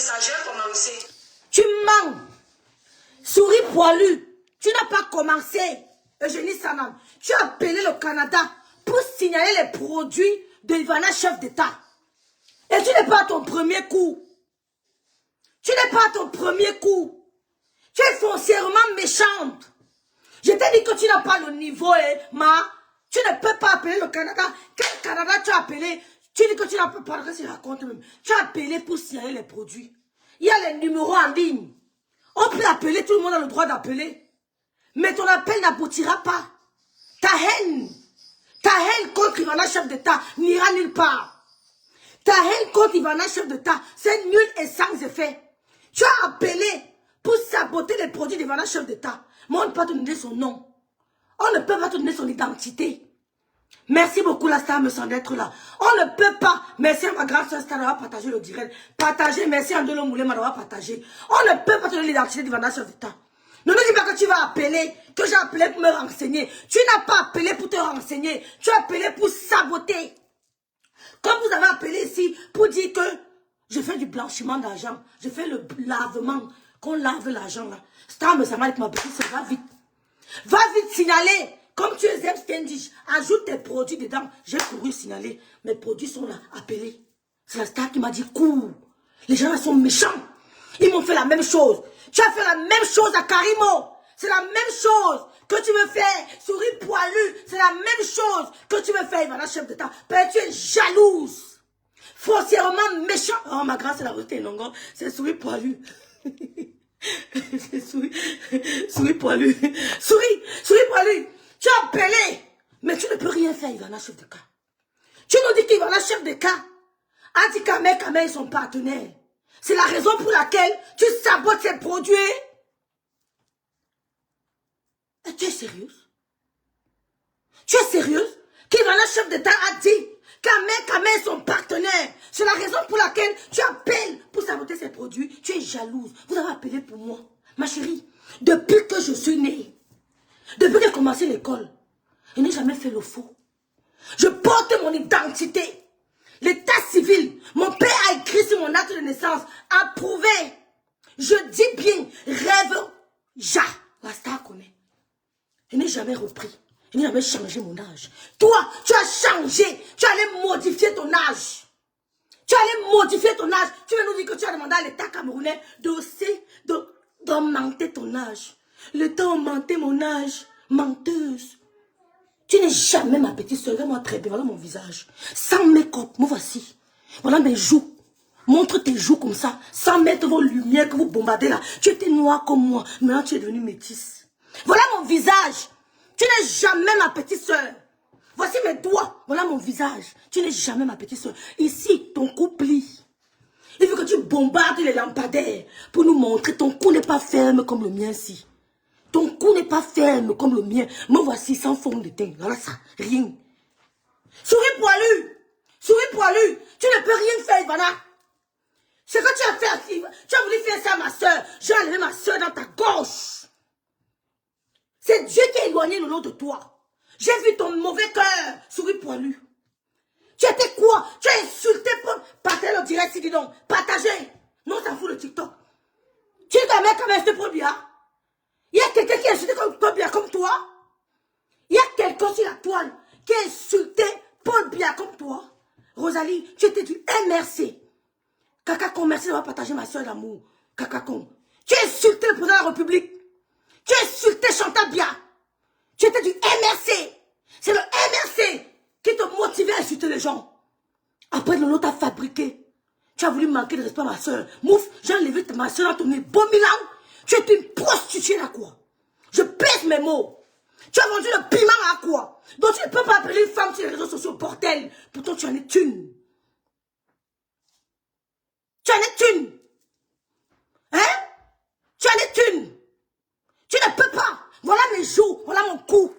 ça, j'ai commencé. Tu mens. Souris poilu. Tu n'as pas commencé. Eugénie Sanam. Tu as appelé le Canada pour signaler les produits de Ivana, chef d'État. Et tu n'es pas à ton premier coup. Tu n'es pas à ton premier coup. Tu es foncièrement méchante. Je t'ai dit que tu n'as pas le niveau, ma. Tu ne peux pas appeler le Canada. Quel Canada tu as appelé? Tu dis que tu n'as pas parlé, je raconte même. Tu as appelé pour signaler les produits. Il y a les numéros en ligne. On peut appeler, tout le monde a le droit d'appeler. Mais ton appel n'aboutira pas. Ta haine contre Ivana, chef d'État, n'ira nulle part. Ta haine contre Ivana, chef d'État, c'est nul et sans effet. Tu as appelé pour saboter les produits d'Ivana, chef d'État. Mais on ne peut pas te donner son nom. On ne peut pas te donner son identité. Merci beaucoup la star me semble d'être là. On ne peut pas. Merci à ma grande soeur Star d'avoir partagé le direct. Partagez. Merci à Andelo Moulé d'avoir partagé. On ne peut pas te donner l'identité d'Ivana, chef d'État. Ne me dis pas que tu vas appeler, que j'ai appelé pour me renseigner. Tu n'as pas appelé pour te renseigner. Tu as appelé pour saboter. Comme vous avez appelé ici pour dire que je fais du blanchiment d'argent. Je fais le lavement. Qu'on lave l'argent là. Star me semble avec ma petite soeur. Va vite. Va vite signaler. Comme tu es Standish, ajoute tes produits dedans. J'ai couru signaler. Mes produits sont là, appelés. C'est la star qui m'a dit cours. Les gens là sont méchants. Ils m'ont fait la même chose. Tu as fait la même chose à Karimo. C'est la même chose que tu me fais. Souris poilu. C'est la même chose que tu me fais, Ivana, chef d'État. Parce que tu es jalouse. Foncièrement méchant. Oh, ma grâce, c'est la vérité, non, c'est souris poilu. souris poilu. Souris poilu. Tu as appelé. Mais tu ne peux rien faire, Ivana, chef de cas. Tu nous dis qu'Ivana, chef de cas, a dit qu'Amé est son partenaire. C'est la raison pour laquelle tu sabotes ses produits. Et tu es sérieuse? Tu es sérieuse? Qu'Ivana, chef d'État, a dit qu'Amé est son partenaire. C'est la raison pour laquelle tu appelles pour saboter ses produits. Tu es jalouse. Vous avez appelé pour moi. Ma chérie, depuis que je suis née, depuis que j'ai commencé l'école, je n'ai jamais fait le faux. Je porte mon identité. L'état civil, mon père a écrit sur mon acte de naissance, approuvé. Je dis bien, rêve, la star connaît. Je n'ai jamais repris. Je n'ai jamais changé mon âge. Toi, tu as changé. Tu allais modifier ton âge. Tu allais modifier ton âge. Tu veux nous dire que tu as demandé à l'État camerounais d'augmenter ton âge. L'État a augmenté mon âge. Menteuse. Tu n'es jamais ma petite soeur. Regarde-moi très bien. Voilà mon visage. Sans make-up. Me voici. Voilà mes joues. Montre tes joues comme ça. Sans mettre vos lumières que vous bombardez là. Tu étais noire comme moi. Maintenant, tu es devenue métisse. Voilà mon visage. Tu n'es jamais ma petite soeur. Voici mes doigts. Voilà mon visage. Tu n'es jamais ma petite soeur. Ici, ton cou plie. Il faut que tu bombardes les lampadaires pour nous montrer. Ton cou n'est pas ferme comme le mien ici. Ton cou n'est pas ferme comme le mien. Me voici sans fond de teint. Voilà ça. Rien. Souris poilu. Souris poilu. Tu ne peux rien faire, Ivana. Ce que tu as fait, tu as voulu faire ça à ma soeur. J'ai enlevé ma soeur dans ta gorge. C'est Dieu qui a éloigné le lot de toi. J'ai vu ton mauvais cœur. Souris poilu. Tu étais quoi? Tu as insulté pour partager le direct, dis donc. Partager. Non, ça fout le TikTok. Tu es un mec comme un pour bien. Il y a quelqu'un qui a insulté Paul Biya comme toi. Il y a quelqu'un sur la toile qui a insulté Paul Biya comme toi. Rosalie, tu étais du MRC. Kakakon, merci d'avoir partagé ma soeur d'amour. Kakakon. Tu as insulté le président de la République. Tu as insulté Chantal Biya. Tu étais du MRC. C'est le MRC qui te motivait à insulter les gens. Après, Lolo t'a fabriqué. Tu as voulu manquer de respect à ma soeur. Mouf, j'ai enlevé ma soeur dans ton nez. Bon Milan. Tu es une prostituée à quoi? Je pèse mes mots. Tu as vendu le piment à quoi? Donc tu ne peux pas appeler une femme sur les réseaux sociaux, bordel. Pourtant tu en es une. Tu en es une. Hein? Tu en es une. Tu ne peux pas. Voilà mes joues, voilà mon cou.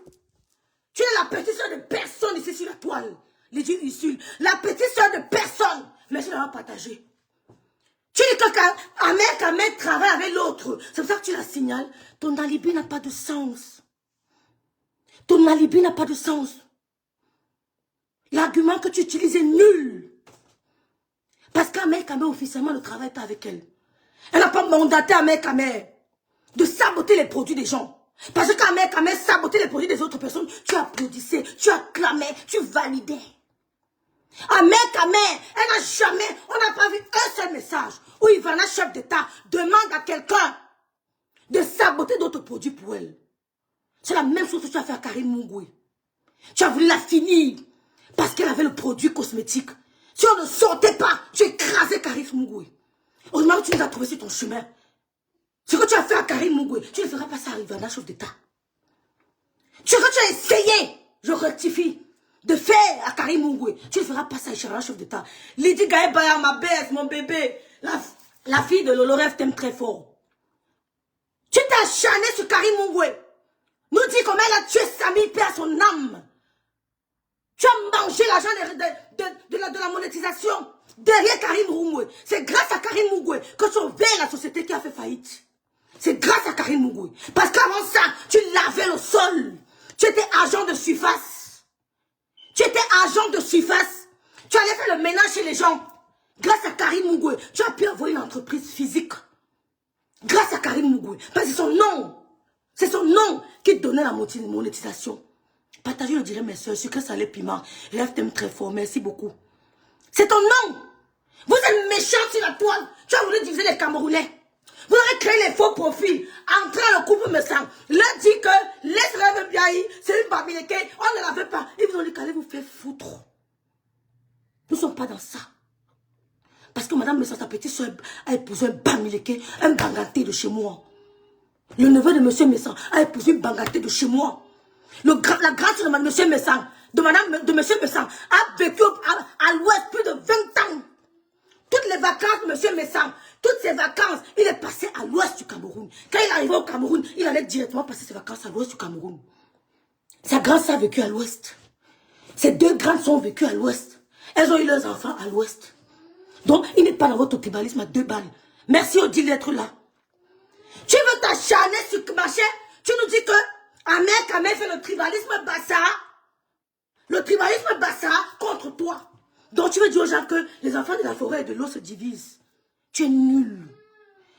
Tu es la petite soeur de personne ici sur la toile. Les dieux Ursule. La petite soeur de personne. Merci d'avoir partagé. Tu dis que Ahmed travaille avec l'autre. C'est pour ça que tu la signales. Ton alibi n'a pas de sens. Ton alibi n'a pas de sens. L'argument que tu utilises est nul. Parce qu'Ahmed officiellement ne travaille pas avec elle. Elle n'a pas mandaté Ahmed Kamer de saboter les produits des gens. Parce que quand Ahmed Kamer sabotait les produits des autres personnes, tu applaudissais, tu acclamais, tu validais. Ahmed Kamer, elle n'a jamais, on n'a pas vu un seul message où Ivana, chef d'État, demande à quelqu'un de saboter d'autres produits pour elle. C'est la même chose que tu as fait à Karim Mungwe. Tu as voulu la finir parce qu'elle avait le produit cosmétique. Si on ne sortait pas, tu écrasais Karim Mungwe. Heureusement que tu nous as trouvé sur ton chemin. Ce que tu as fait à Karim Mungwe, tu ne feras pas ça à Ivana, chef d'État. Ce que tu as essayé, je rectifie, de faire à Karim Mungwe, tu ne feras pas ça à Ivana, chef d'État. Lydie Gaëbaya, ma baisse, mon bébé, la fille de Lolorev t'aime très fort. Tu t'es acharné sur Karim Mungwe. Nous dis comment elle a tué Samy, perd son âme. Tu as mangé l'argent de la monétisation derrière Karim Mungwe. C'est grâce à Karim Mungwe que tu as la société qui a fait faillite. C'est grâce à Karim Mungwe. Parce qu'avant ça, tu lavais le sol. Tu étais agent de surface. Tu étais agent de surface. Tu allais faire le ménage chez les gens. Grâce à Karim Mungwe, tu as pu avoir une entreprise physique. Grâce à Karim Mungwe. Parce que c'est son nom. C'est son nom qui donnait la monétisation. Partagez le dirait mes soeurs, sucré salé piment. Rêve t'aime très fort, merci beaucoup. C'est ton nom. Vous êtes méchants sur la toile. Tu as voulu diviser les Camerounais. Vous avez créé les faux profils. Entré dans le couple me semble. Leur dit que laisse Rêve Biaï, c'est une Bamileke. On ne la veut pas. Ils vous ont dit qu'allez vous faire foutre. Nous ne sommes pas dans ça. Parce que madame Messa, sa petite soeur a épousé un Bamileke, un Banganté de chez moi. Le neveu de monsieur Messa a épousé une Banganté de chez moi. La grâce de monsieur Messa, de monsieur Messa, a vécu à l'ouest plus de 20 ans. Toutes les vacances de monsieur Messa, toutes ses vacances, il est passé à l'ouest du Cameroun. Quand il arrivait au Cameroun, il allait directement passer ses vacances à l'ouest du Cameroun. Sa grande sœur a vécu à l'ouest. Ses deux grandes sœurs ont vécu à l'ouest. Elles ont eu leurs enfants à l'ouest. Donc, il n'est pas dans votre tribalisme à 2 balles. Merci Odile d'être là. Tu veux t'acharner sur marché? Tu nous dis que Ahmed Kamer fait le tribalisme bassa. Le tribalisme bassa contre toi. Donc tu veux dire aux gens que les enfants de la forêt et de l'eau se divisent. Tu es nul.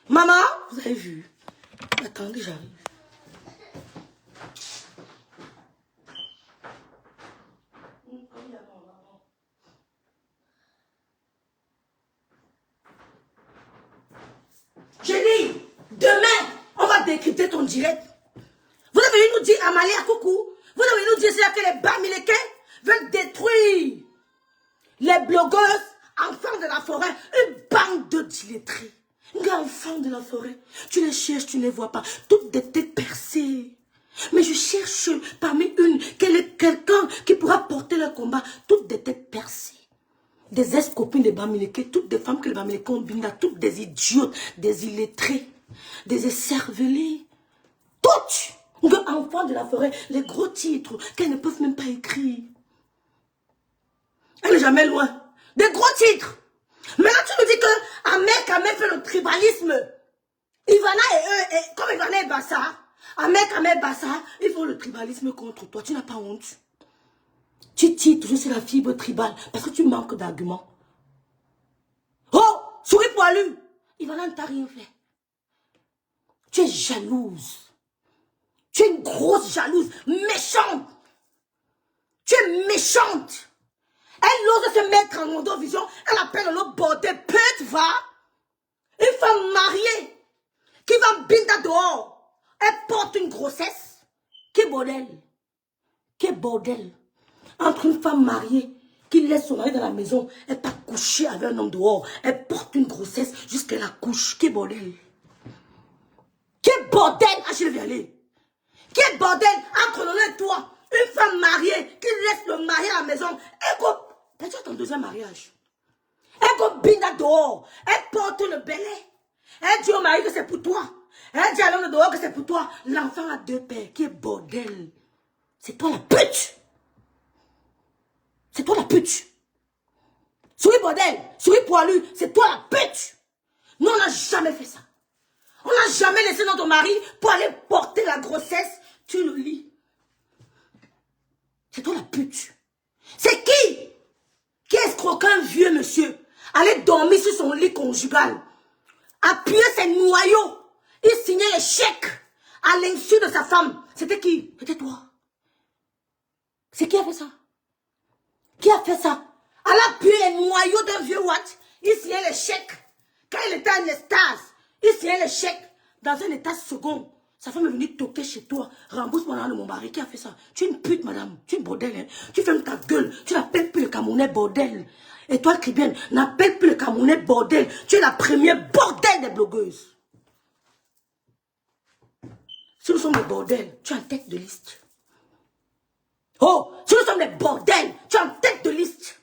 Maman, vous avez vu? Attendez, j'arrive. J'ai dit, demain, on va décrypter ton direct. Vous avez nous dire, Amalia, coucou. Vous avez nous dire que les Bamileke veulent détruire les blogueuses, enfants de la forêt, une bande de dilettrés. Les enfants de la forêt, tu les cherches, tu ne les vois pas. Toutes des têtes percées. Mais je cherche parmi une, quelqu'un qui pourra porter le combat. Toutes des têtes percées. Des ex-copines de Bamileke, toutes des femmes que les Bamileke ont binda, toutes des idiotes, des illettrés, des écervelés. Toutes! Les enfants de la forêt, les gros titres qu'elles ne peuvent même pas écrire. Elle n'est jamais loin. Des gros titres. Maintenant, tu nous dis que Ahmed Kamer fait le tribalisme. Ivana et eux, comme Ivana et Bassa, Ahmed Kamer Bassa, ils font le tribalisme contre toi. Tu n'as pas honte. Tu tires toujours sur la fibre tribale parce que tu manques d'arguments. Oh, souris poilu. Ivana ne t'a rien fait. Tu es jalouse. Tu es une grosse jalouse, méchante. Tu es méchante. Elle ose se mettre en endovision. Elle appelle le bordel. Pute, va. Une femme mariée qui va binda dehors. Elle porte une grossesse. Quel bordel. Quel bordel. Entre une femme mariée qui laisse son mari dans la maison, elle pas coucher avec un homme dehors. Elle porte une grossesse jusqu'à la couche. Quel bordel. Quel bordel. Ah, je vais aller. Quel bordel entre nous et toi. Une femme mariée qui laisse le mari à la maison. Elle go. Tu as ton deuxième mariage. Elle go binda dehors. Elle porte le belay. Elle dit au mari que c'est pour toi. Elle dit à l'homme dehors que c'est pour toi. L'enfant a 2 pères. Quel bordel. C'est toi la pute. C'est toi la pute. Souris bordel. Souris poilu. C'est toi la pute. Nous on n'a jamais fait ça. On n'a jamais laissé notre mari pour aller porter la grossesse. Tu le lis. C'est toi la pute. C'est qui escroquait un vieux monsieur? Aller dormir sur son lit conjugal. appuyer ses noyaux. Il signait les chèques à l'insu de sa femme. C'était qui? C'était toi. C'est qui a fait ça? Qui a fait ça? Elle a appuyé les noyaux d'un vieux Watt. Il signait les chèques. Quand il était en extase, il signait les chèques. Dans un état second, sa femme est venue toquer chez toi. Rembourse-moi de mon mari. Qui a fait ça? Tu es une pute, madame. Tu es une bordel. Hein? Tu fermes ta gueule. Tu n'appelles plus le Camerounais bordel. Et toi, Cribienne, n'appelle plus le Camerounais bordel. Tu es la première bordel des blogueuses. Si nous sommes des bordels, tu es en tête de liste. Oh, si nous sommes des bordels, tu es en tête de liste.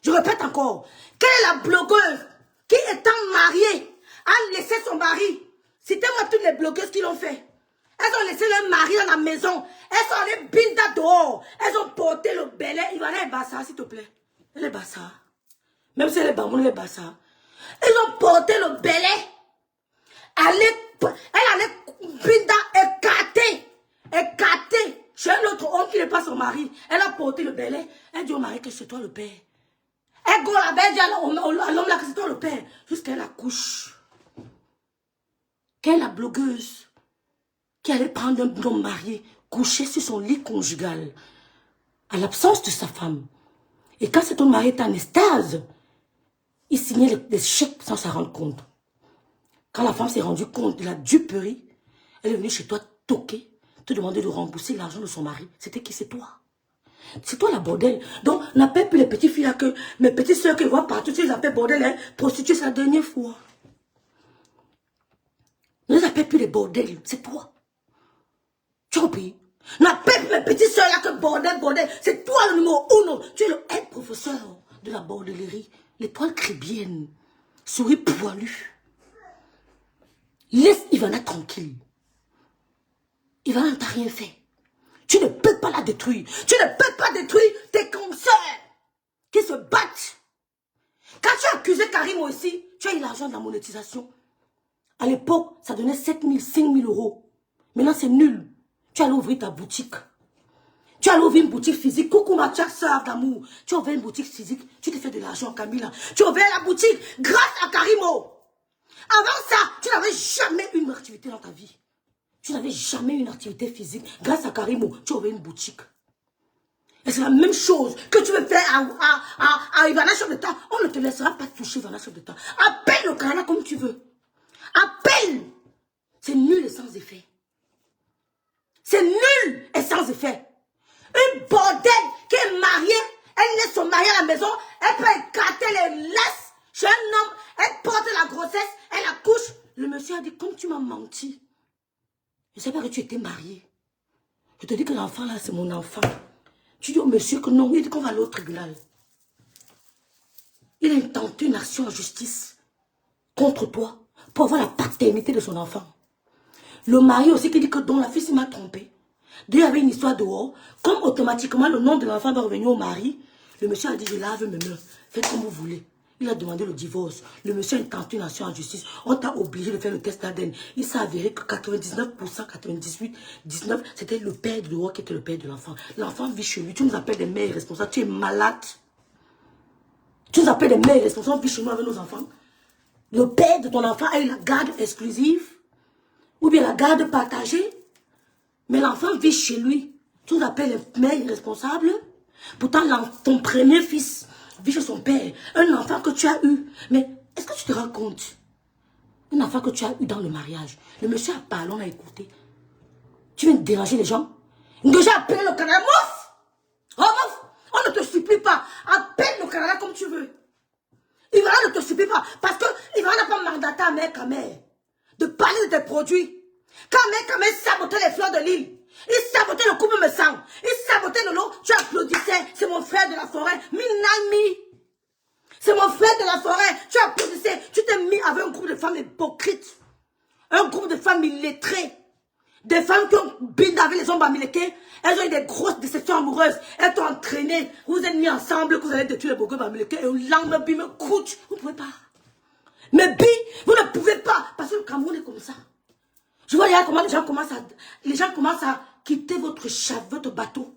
Je répète encore. Quelle est la blogueuse qui, étant mariée, a laissé son mari? Citez-moi toutes les blogueuses qui l'ont fait. Elles ont laissé leur mari dans la maison. Elles sont allées binda dehors. Elles ont porté le belay. Ivana et Bassa, s'il te plaît. Elle est Bassa. Même si elle est Bamoun, elle est Bassa. Ils ont porté le belay. Elle allait binda écarter chez un autre homme qui n'est pas son mari. Elle a porté le belay. Elle dit au mari que c'est toi le père. Elle go là-bas, elle dit à l'homme là que c'est toi le père. Jusqu'à elle accouche. Quelle est la blogueuse qui allait prendre un homme marié, coucher sur son lit conjugal, à l'absence de sa femme. Et quand cet homme marié était en extase, il signait les chèques sans s'en rendre compte. Quand la femme s'est rendue compte de la duperie, elle est venue chez toi toquer, te demander de rembourser l'argent de son mari. C'était qui? C'est toi. C'est toi la bordel. Donc, n'appelle plus les petites filles là que mes petites soeurs que je vois partout, tu les appelles bordel, hein, prostituées, c'est la dernière fois. Ne les appelle plus les bordels, c'est toi. Tu as compris? N'appelle plus mes petites soeurs là que bordel, bordel. C'est toi le numéro 1. Tu es le head professeur de la bordellerie. L'étoile cribienne. Souris poilue. Laisse Ivana tranquille. Ivana ne t'a rien fait. Tu ne peux pas la détruire. Tu ne peux pas détruire tes consoeurs qui se battent. Quand tu as accusé Karim aussi, tu as eu l'argent de la monétisation. À l'époque, ça donnait 7 000, 5 000 euros. Maintenant, c'est nul. Tu allais ouvrir ta boutique. Tu allais ouvrir une boutique physique. Coucou ma chère sœur d'amour. Tu as ouvert une boutique physique. Tu t'es fait de l'argent, Camilla. Tu as ouvert la boutique grâce à Karimo. Avant ça, tu n'avais jamais eu une activité dans ta vie. Tu n'avais jamais eu une activité physique. Grâce à Karimo, tu as ouvert une boutique. Et c'est la même chose que tu veux faire à Ivana Chef d'État. On ne te laissera pas toucher Ivana Chef d'État. Appelle le Canada comme tu veux. Appelle. C'est nul et sans effet. C'est nul et sans effet. Une bordel qui est mariée, elle laisse son mari à la maison, elle peut écarter les laisses chez un homme, elle porte la grossesse, elle accouche. Le monsieur a dit, comme tu m'as menti, je ne sais pas que tu étais mariée. Je te dis que l'enfant là, c'est mon enfant. Tu dis au monsieur que non, il dit qu'on va aller au tribunal. Il a intenté une action en justice contre toi pour avoir la paternité de son enfant. Le mari aussi qui dit que donc la fille m'a trompé. Dès qu'il y avait une histoire dehors, comme automatiquement le nom de l'enfant va revenir au mari, le monsieur a dit je lave mes mains, faites comme vous voulez. Il a demandé le divorce. Le monsieur a intenté une action en justice. On t'a obligé de faire le test d'ADN. Il s'est avéré que 99%, 98%, 19%, c'était le père de dehors qui était le père de l'enfant. L'enfant vit chez lui. Tu nous appelles des mères responsables. Tu es malade. Tu nous appelles des mères responsables. On vit chez nous avec nos enfants. Le père de ton enfant a eu la garde exclusive. Ou bien la garde partagée. Mais l'enfant vit chez lui. Tu nous appelles les mères responsables. Pourtant, ton premier fils vit chez son père. Un enfant que tu as eu. Mais est-ce que tu te rends compte? Un enfant que tu as eu dans le mariage. Le monsieur a parlé, on a écouté. Tu viens de déranger les gens. J'ai appelé le Canada. Mouf! Oh, mouf! On ne te supplie pas. Appelle le Canada comme tu veux. Ivana ne te supplie pas. Parce que Ivana n'a pas mandaté à mère Kamel de parler de tes produits. Quand mère Kamel sabotait les fleurs de l'île. Il sabotait le couple me sang. Il sabotait le lot. Tu applaudissais. C'est mon frère de la forêt. Minami. C'est mon frère de la forêt. Tu applaudissais. Tu t'es mis avec un groupe de femmes hypocrites. Un groupe de femmes illettrées. Des femmes qui ont bidé avec les hommes bamilekés. Elles ont eu des grosses déceptions amoureuses. Elles t'ont entraîné. Vous êtes mis ensemble que vous allez détruire les bourgeois bamilekés. Et au lendemain, bi me coûte. Vous ne pouvez pas. Mais bi, vous ne pouvez pas. Parce que le Cameroun est comme ça. Je vois comment les gens commencent à quitter votre bateau.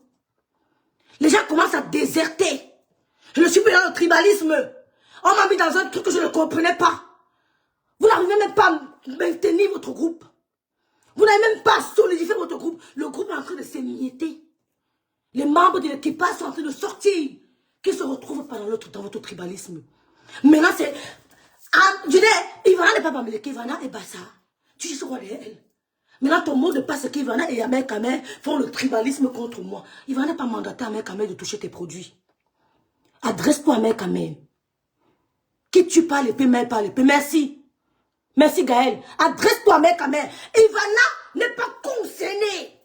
Les gens commencent à déserter. Je ne suis plus dans le tribalisme. On m'a mis dans un truc que je ne comprenais pas. Vous n'arrivez pas maintenir votre groupe. Vous n'avez même pas solidifié votre groupe. Le groupe est en train de s'émietter. Les membres de l'équipage sont en train de sortir. Qui se retrouvent pas dans votre tribalisme. Maintenant, c'est... je dis, Ivana n'est pas Bamileke, Ivana et Bassa. Tu sais quoi derrière elle. Maintenant, ton mot de passe, c'est qu'Ivana et Ahmed Kamel font le tribalisme contre moi. Ivana n'est pas mandaté à Ahmed Kamel de toucher tes produits. Adresse-toi à Ahmed Kamel. Qui tue pas l'épée, mais pas l'épée. Merci. Merci Gaël. Adresse-toi à Ahmed Kamel. Ivana n'est pas concernée.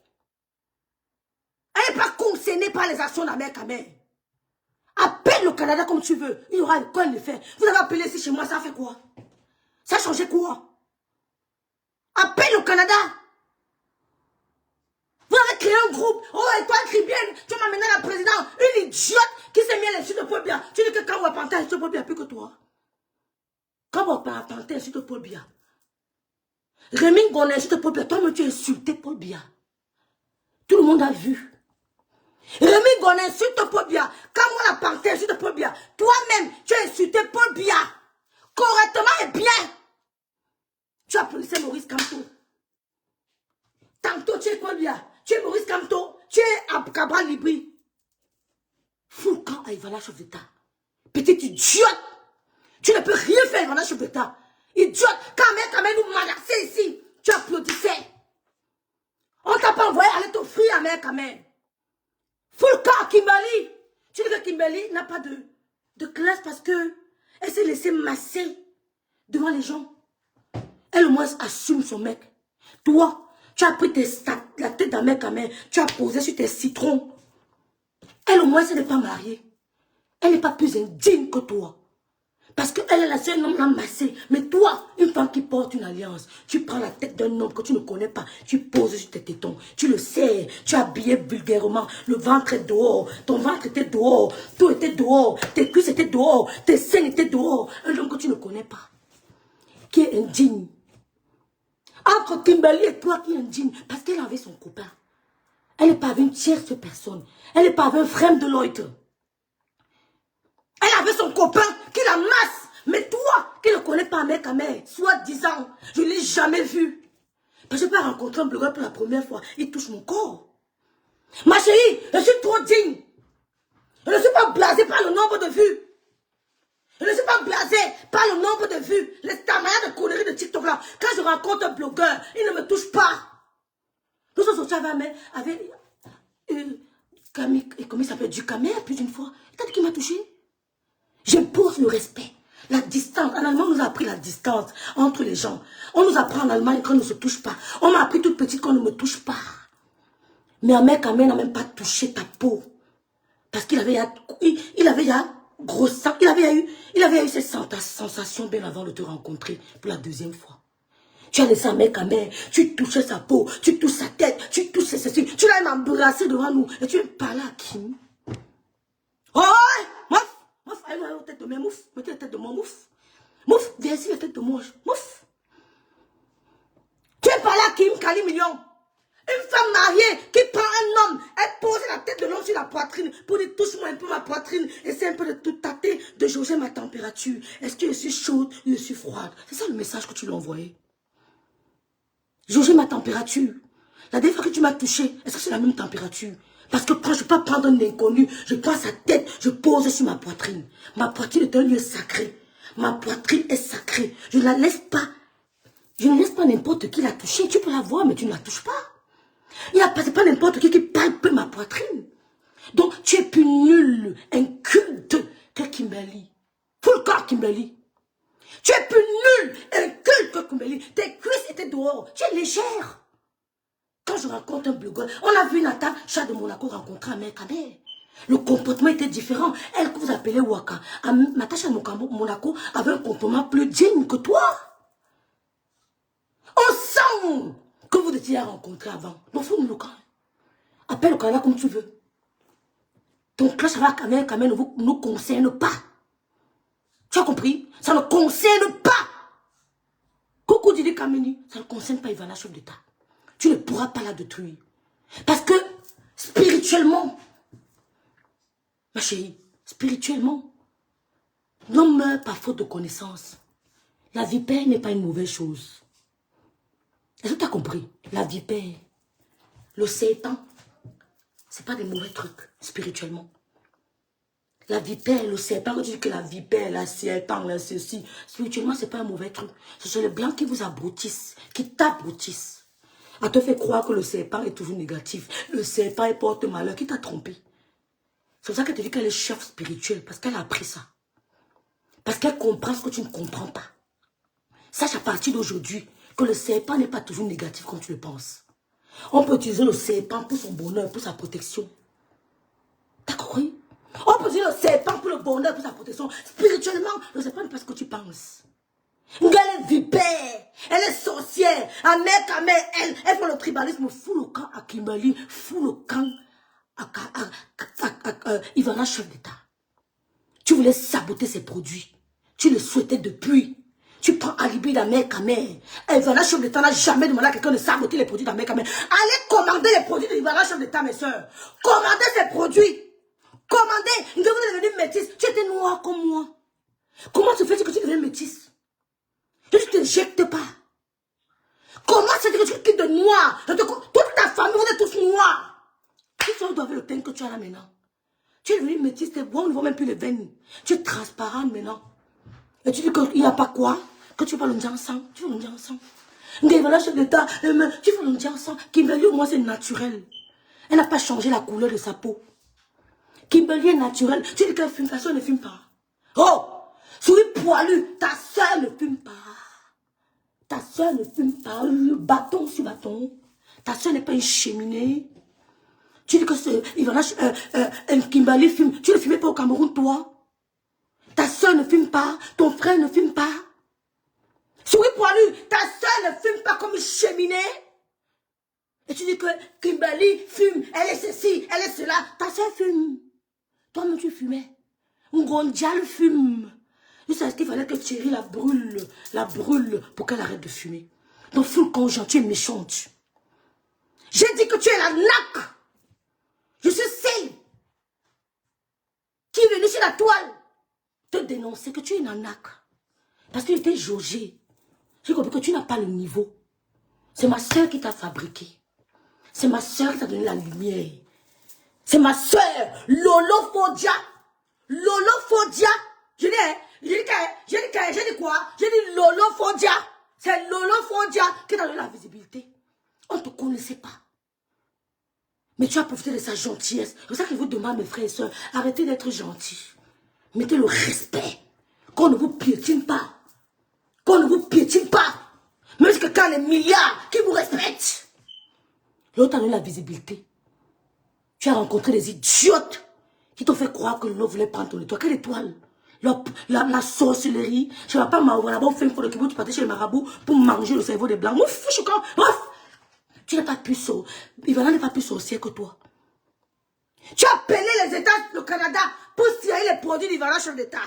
Elle n'est pas concernée par les actions d'Ahmed Kamel. Appelle le Canada comme tu veux. Il y aura quoi le faire. Vous avez appelé ici chez moi, ça a fait quoi? Ça a changé quoi? Appelle le Canada. Vous avez créé un groupe. Oh, et toi, Cribienne, tu m'as amené la présidente. Une idiote qui s'est mis à l'insulte de Paul Biya. Tu dis que quand vous Pantin insulte Paul Biya plus que toi. Quand vous Pantin insulte Paul Biya. Rémi Goné insulte Paul Biya. Toi-même, tu as insulté Paul Biya. Tout le monde a vu. Rémi Goné insulte Paul Biya. Quand moi la Pantin insulte Paul Biya. Toi-même, tu as insulté Paul Biya. Correctement et bien. Tu as appelé Maurice Kamto. Tantôt tu es Paul Biya. Tu es Maurice Kamto. Tu es Cabral Libri. Fou quand à Ivana chef d'État. Petite idiote. Tu ne peux rien faire Ivana chef d'État. Idiote. Quand même nous menaçait ici. Tu applaudissais. On t'a pas envoyé aller t'offrir à Mère Kamel. Fou le cas Kimberly. Tu dis que Kimberly n'a pas de classe parce que elle s'est laissée masser devant les gens. Elle au moins assume son mec. Toi, tu as pris la tête d'un mec à main, tu as posé sur tes citrons. Elle au moins, elle n'est pas mariée. Elle n'est pas plus indigne que toi. Parce qu'elle est la seule homme amassé. Mais toi, une femme qui porte une alliance, tu prends la tête d'un homme que tu ne connais pas, tu poses sur tes tétons, tu le sais, tu es habillé vulgairement, le ventre est dehors, ton ventre était dehors, tout était dehors, tes cuisses étaient dehors, tes seins étaient dehors. Un homme que tu ne connais pas, qui est indigne. Entre Kimberly et toi qui est indigne, parce qu'elle avait son copain. Elle n'est pas avec une tierce personne. Elle n'est pas avec un frère de l'autre. Elle avait son copain qui la masse. Mais toi, qui ne connais pas un mec à mère, soi-disant, je ne l'ai jamais vu. Parce que je peux rencontrer un blogueur pour la première fois. Il touche mon corps. Ma chérie, je suis trop digne. Je ne suis pas blasée par le nombre de vues. Je ne suis pas blasée par le nombre de vues. Les tamayas de conneries de TikTok là. Quand je rencontre un blogueur, il ne me touche pas. Nous sommes sortis avec Camille, comment il s'appelle, du Camille plus d'une fois. T'as dit qu'il m'a touché? J'impose le respect. La distance. En allemand, on nous a appris la distance entre les gens. On nous apprend en Allemagne qu'on ne se touche pas. On m'a appris toute petite qu'on ne me touche pas. Mais un mec, n'a même pas touché ta peau. Parce qu'il avait, il avait grossant. Il avait eu cette sensation bien avant de te rencontrer pour la deuxième fois. Tu as laissé un mec à mère, tu touchais sa peau, tu touches sa tête, tu touches ceci. Tu l'as même embrassé devant nous. Et tu es parlé à qui? Oh, mouf, mouf, allez la tête de mes mouf, mettez la tête de mon mouf. Mouf, viens ici la tête de moi, mouf. Tu es parlé à Kim Kali Million. Une femme mariée qui prend un homme, elle pose la tête de l'homme sur la poitrine pour dire touche-moi un peu ma poitrine, essaie un peu de tout tâter, de jauger ma température. Est-ce que je suis chaude ou je suis froide? C'est ça le message que tu lui as envoyé. Jauger ma température. La dernière fois que tu m'as touché, est-ce que c'est la même température? Parce que quand je ne peux pas prendre un inconnu, je prends sa tête, je pose sur ma poitrine. Ma poitrine est un lieu sacré. Ma poitrine est sacrée. Je ne la laisse pas. Je ne laisse pas n'importe qui la toucher. Tu peux la voir, mais tu ne la touches pas. Il n'y a pas n'importe qui palpe ma poitrine. Donc, tu es plus nul, inculte que Kimberly. Faut le corps, Kimberly. Tu es plus nul, inculte que Kimberly. Tes cuisses étaient dehors. Tu es légère. Quand je rencontre un blogueur, on a vu Nathan, chat de Monaco, rencontrer un mec à mère. Le comportement était différent. Elle que vous appelez Waka, Natacha Monaco avait un comportement plus digne que toi. On sent que vous étiez rencontrés avant. Donc, faut nous appelle le Canada comme tu veux. Ton clash avec Kamel ne nous concerne pas. Tu as compris? Ça ne concerne pas. Coucou Didi Kameni, ça ne concerne pas Ivana, chef d'État. Tu ne pourras pas la détruire. Parce que, spirituellement, ma chérie, spirituellement, l'homme meurt par faute de connaissance. La vipère n'est pas une mauvaise chose. Est-ce que tu as compris? La vipère, le serpent, ce n'est pas des mauvais trucs spirituellement. La vipère, le serpent, quand tu dis que la vipère, la serpent, la ceci, spirituellement, ce n'est pas un mauvais truc. Ce sont les blancs qui vous abrutissent, qui t'abrutissent. À te faire croire que le serpent est toujours négatif. Le serpent, il porte malheur. Qui t'a trompé? C'est pour ça qu'elle te dit qu'elle est chef spirituelle, parce qu'elle a appris ça. Parce qu'elle comprend ce que tu ne comprends pas. Sache à partir d'aujourd'hui que le serpent n'est pas toujours négatif comme tu le penses. On peut utiliser le serpent pour son bonheur, pour sa protection. T'as compris? On peut utiliser le serpent pour le bonheur, pour sa protection. Spirituellement, le serpent n'est pas ce que tu penses. Elle est vipère, elle est sorcière. Elle fait le tribalisme, fout le camp à Kimberly, fout le camp à Ivana, chef d'État. Tu voulais saboter ses produits. Tu le souhaitais depuis. Tu prends alibi d'Amer Kamer. Ivana, chef d'État, n'a jamais demandé à quelqu'un de saboter les produits d'Amer Kamer. Allez commander les produits d'Ivana, chef d'État, mes soeurs. Commandez ces produits. Commandez. Vous êtes devenue métisse. Tu étais noire comme moi. Comment se fait-il que tu deviens métisse? Tu ne t'injectes pas. Comment se fait-il que tu quittes de noir? Toute ta famille, vous êtes tous noirs. Qui sont doivent le teint que tu as là maintenant? Tu es devenu métisse, t'es bon, on ne voit même plus les veines. Tu es transparent maintenant. Et tu dis qu'il n'y a pas quoi? Que tu vas le dire ensemble. Tu vas le dire ensemble. Voilà, chef d'État, tu vas le dire ensemble. Kimberly, au moins, c'est naturel. Elle n'a pas changé la couleur de sa peau. Kimberly est naturelle. Tu dis qu'elle fume, ta soeur ne fume pas. Oh! Souris poilu, ta soeur ne fume pas. Ta soeur ne fume pas. Le bâton sur bâton. Ta soeur n'est pas une cheminée. Tu dis que c'est Kimberly fume. Tu ne fumais pas au Cameroun, toi? Ta soeur ne fume pas. Ton frère ne fume pas. Souris poilu, ta soeur ne fume pas comme une cheminée. Et tu dis que Kimberly fume. Elle est ceci, elle est cela. Ta soeur fume. Toi-même, tu fumais. Ngondial fume. Tu sais ce qu'il fallait que Thierry la brûle pour qu'elle arrête de fumer. Donc, full conjoint, tu es méchante. J'ai dit que tu es la naque. Je suis celle qui est venue sur la toile te dénoncer que tu es une arnaque. Parce qu'il était jaugé. J'ai compris que tu n'as pas le niveau. C'est ma soeur qui t'a fabriqué. C'est ma soeur qui t'a donné la lumière. C'est ma soeur, Lolo Fodia. Lolo Fodia. J'ai dit quoi? J'ai dit Lolo Fodia. C'est Lolo Fodia qui t'a donné la visibilité. On ne te connaissait pas. Mais tu as profité de sa gentillesse. C'est pour ça que je vous demande, mes frères et sœurs, arrêtez d'être gentils. Mettez le respect. Qu'on ne vous piétine pas. Qu'on ne vous piétine pas. Même si quelqu'un a les milliards qui vous respectent. L'autre a donné la visibilité. Tu as rencontré des idiotes qui t'ont fait croire que l'autre voulait prendre ton étoile. Quelle étoile? La sorcellerie. Je ne vais pas m'envoyer là-bas au film pour le Kibou, tu partais chez le marabout pour manger le cerveau des blancs. Ouf, je suis quand. Tu n'es pas plus saut. Ivana n'est pas plus sorcière que toi. Tu as appelé les États, le Canada, pour tirer les produits d'Ivana, chef d'État.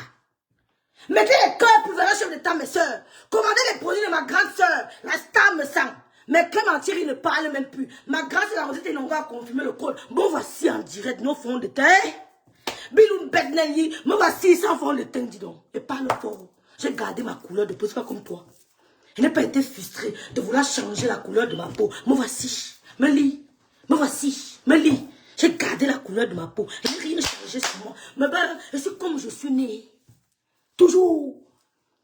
Mettez les cœurs pour Ivana, chef d'État, mes soeurs. Commandez les produits de ma grande soeur, la star me sent. Mais Clémentine, il ne parle même plus. Ma grande soeur, Rosette Longa a confirmé le code. Bon, voici en direct nos fonds de teint. Biloun Bednayi, me voici sans fond de teint, dis donc. Et parle fort. J'ai gardé ma couleur de peau, c'est pas comme toi. Je n'ai pas été frustrée de vouloir changer la couleur de ma peau. Me voici, me lis. Me voici, me lis. J'ai gardé la couleur de ma peau. Je n'ai rien changé sur moi. Mais ben, je suis comme je suis née. Toujours.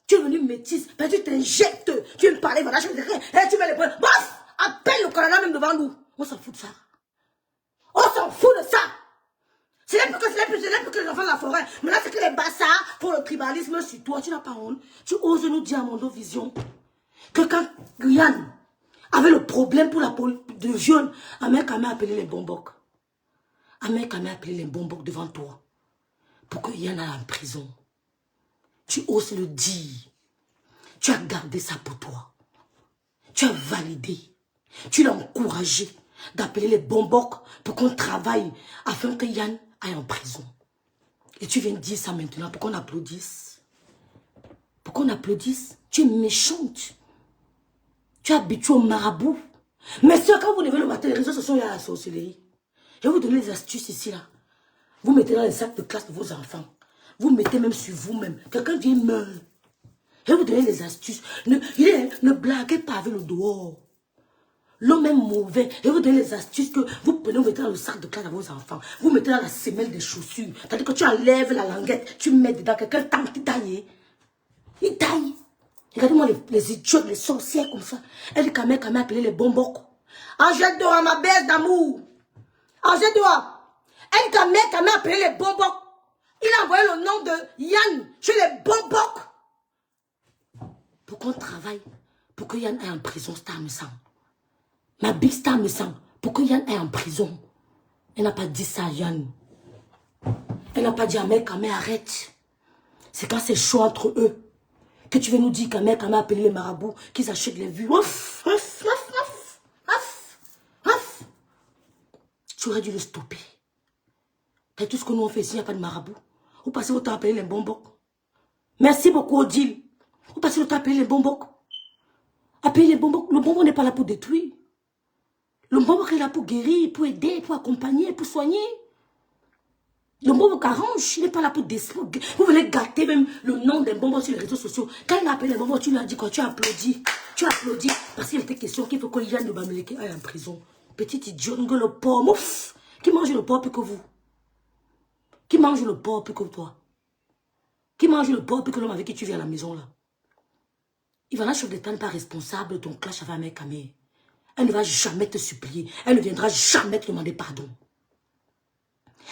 Tu es venu métisse. Ben, tu t'injectes. Tu veux me parler, voilà, je ne dis rien. Et tu mets les points. Bof! Appelle le Canada même devant nous. On s'en fout de ça. On s'en fout de ça. C'est plus que les enfants de la forêt. Mais là, c'est que les bassards font le tribalisme sur toi. Tu n'as pas honte. Tu oses nous dire à Mondo Vision que quand Guyane avait le problème pour la de viol, Amer Kamé a appelé les bombocs. Amer Kamé a appelé les bombocs devant toi. Pour que Guyane aille en prison. Tu oses le dire. Tu as gardé ça pour toi. Tu as validé. Tu l'as encouragé d'appeler les bombocs pour qu'on travaille afin que Yann aille en prison. Et tu viens dire ça maintenant pour qu'on applaudisse. Pour qu'on applaudisse. Tu es méchante. Tu es habitué au marabout. Mais soeurs, quand vous levez le matin, les réseaux sociaux, il y a la sorcellerie. Je vais vous donner les astuces ici, là. Vous mettez dans les sacs de classe de vos enfants. Vous mettez même sur vous-même. Quelqu'un vient meurt. Je vais vous donner des astuces. Ne blaguez pas avec le dehors. L'homme est mauvais. Je vais vous donner des astuces que vous prenez, vous mettez dans le sac de classe à vos enfants. Vous mettez dans la semelle des chaussures. C'est-à-dire que tu enlèves la languette, tu mets dedans. Quelqu'un taille. Il taille. Regardez-moi les idiots, les sorcières comme ça. Elle dit quand même appelé les bonbons. Angèle Dora, ma baisse d'amour. Angèle Dora. Elle dit quand même appelé les bonbons. Il a envoyé le nom de Yann chez les bonbons. Pour qu'on travaille, pour que Yann aille en prison, Star me semble. Ma big Star me semble, pour que Yann aille en prison. Elle n'a pas dit ça, Yann. Elle n'a pas dit à mec, arrête. C'est quand c'est chaud entre eux que tu veux nous dire qu'un mec a appelé les marabouts, qu'ils achètent les vues. Ouf. Tu aurais dû le stopper. Et tout ce que nous on fait ici, il n'y a pas de marabout. Vous passez votre temps à appeler les bonbons. Merci beaucoup, Odile. Vous passez votre temps à appeler les bonbons. Appeler les bonbons. Le bonbon n'est pas là pour détruire. Le bonbon est là pour guérir, pour aider, pour accompagner, pour soigner. Le bonbon arrange, il n'est pas là pour détruire. Vous venez gâter même le nom des bonbons sur les réseaux sociaux. Quand il a appelé les bonbons, tu lui as dit quoi? Tu as applaudi. Tu as applaudi parce qu'il était question qu'il faut que Yann de Bamileke aille en prison. Petit idiot, le porc. Ouf, qui mange le porc plus que vous? Qui mange le porc plus que toi? Qui mange le porc plus que l'homme avec qui tu viens à la maison là? Ivana Chef d'État n'est pas responsable de ton clash avec Ahmed Kamé. Elle ne va jamais te supplier. Elle ne viendra jamais te demander pardon.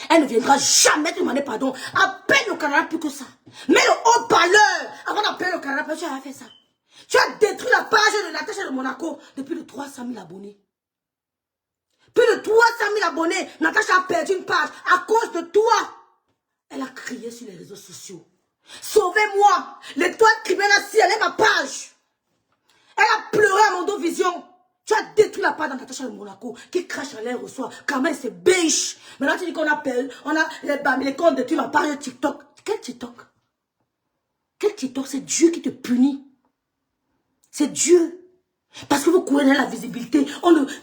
Elle ne viendra jamais te demander pardon. Appelle le Canada plus que ça. Mets le haut-parleur avant d'appeler le Canada. Tu as fait ça. Tu as détruit la page de Natacha de Monaco de plus de 300 000 abonnés. Plus de 300 000 abonnés. Natacha a perdu une page à cause de toi. Elle a crié sur les réseaux sociaux. Sauvez-moi. L'étoile criminelle a signalé ma page. Elle a pleuré à mon dos vision. Tu as détruit la page de Natacha de Monaco qui crache à l'air au soir. Quand même, c'est beige. Maintenant, tu dis qu'on a perdu. On a les comptes détruits la page de TikTok. Quel TikTok? Quel TikTok? C'est Dieu qui te punit. C'est Dieu. Parce que vous courez dans la visibilité.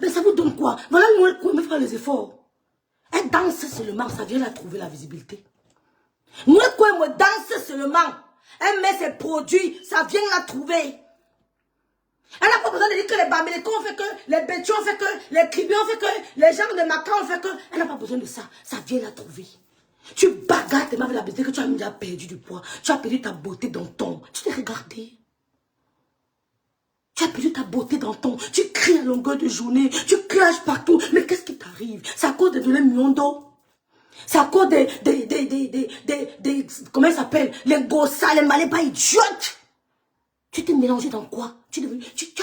Mais ça vous donne quoi? Voilà, nous faire les efforts. Elle danse seulement, ça vient la trouver la visibilité. Nous, elle danse seulement. Elle met ses produits, ça vient la trouver. Elle n'a pas besoin de dire que les Bamilekos ont fait que, les Bétios ont fait que, les Kribiens ont fait que, les gens de Macan ont fait que. Elle n'a pas besoin de ça. Ça vient la trouver. Tu bagarres tellement avec la beauté que tu as déjà perdu du poids. Tu as perdu ta beauté dans ton. Tu t'es regardé. Tu as perdu ta beauté dans ton. Tu cries à longueur de journée. Tu clashes partout. Mais qu'est-ce qui t'arrive? C'est à cause de donner millions. C'est à cause comment ça s'appelle? Les gossas, les malais pas idiotes. Tu t'es mélangé dans quoi? Tu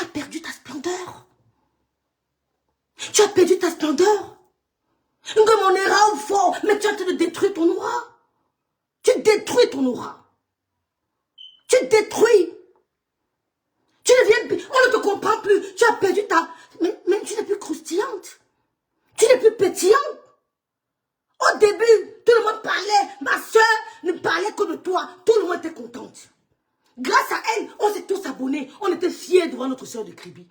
as perdu ta splendeur. Tu as perdu ta splendeur. Comme on ira au fond, mais tu es en train de détruire ton aura. Tu détruis ton aura. Tu détruis. Tu deviens... On ne te comprend plus. Tu as perdu ta... Mais tu n'es plus croustillante. Tu n'es plus pétillante. Au début, tout le monde parlait. Ma soeur ne parlait que de toi. Tout le monde était contente. Grâce à elle, on s'est tous abonnés. On était fiers de voir notre soeur de Kribi.